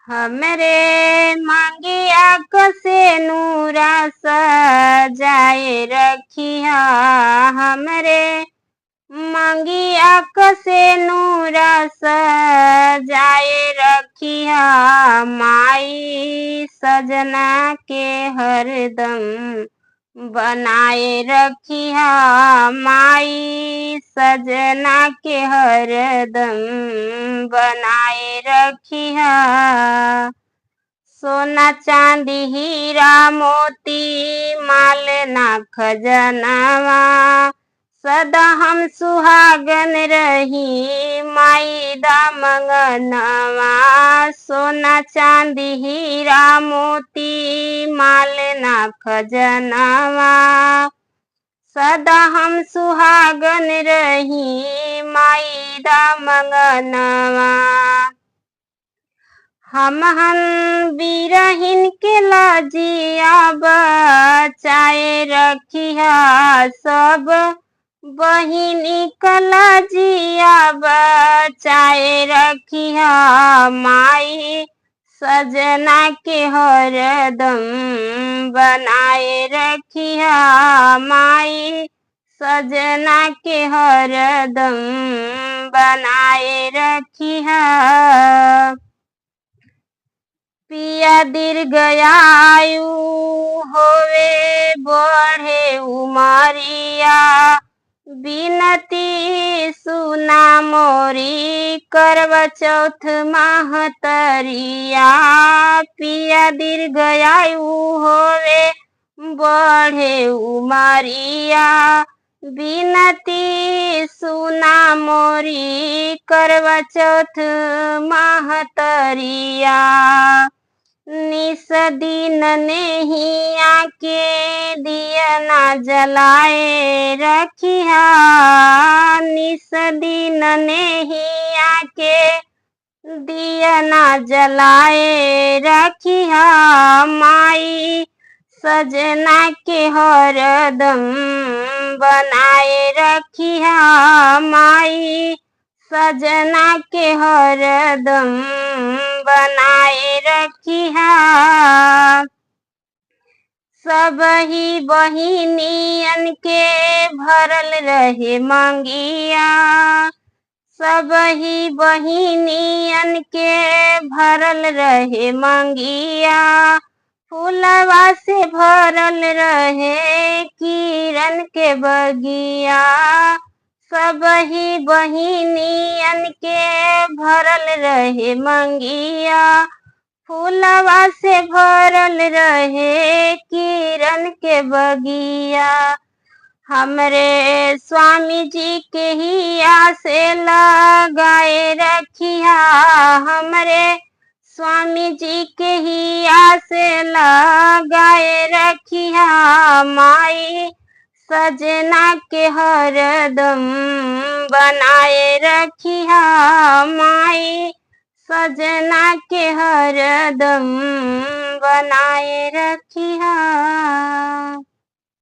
हमरे मांगिया कसे नूरा सजाए रखिया। हमरे मांगिया कसे नूरा सजाए रखिया। माई सजना के हरदम बनाए रखिया। माई सजना के हरदम बनाए रखिया। सोना चांदी हीरा मोती माल ना खजनवा। सदा हम सुहागन रही माई दा मंगनवा। सोना चांदी हीरा मोती माल ना खजनवा। सदा हम सुहागन रही माई दा मंगनवा। हमहन बिरहिन के लाजिया बचाए रखिया। सब बहिनी कलाजिया बचाए रखिया। माई सजना के हरदम बनाए रखिया। माई सजना के हरदम बनाए रखिया। पिया दीर्घायु होवे बढ़े उमरिया। बिनती सुना मोरी करवा चौथ महतरिया। पिया दीर्घायु होवे बढ़े उमरिया। बिनती सुना मोरी करवा चौथ महतरिया। निस दिन नेहिया के दिया ना जलाए रखिया। निस दिन नेहिया के दिया ना जलाए रखिया। माई सजना के हरदम बनाए रखिया। माई सजना के हरदम बनाए रखिया। सब ही बहिनियन के भरल रहे मंगिया। सब ही बहिनियन के भरल रहे मंगिया। फूलवा से भरल रहे किरण के बगिया। सब ही बहिनियन के भरल रहे मंगिया। फूलवा से भरल रहे किरण के बगिया। हमरे स्वामी जी के हिया से लगाए रखिया। हमरे स्वामी जी के हिया से लगाए रखिया। माई सजना के हरदम बनाए रखिया। माई सजना के हरदम बनाए रखिया।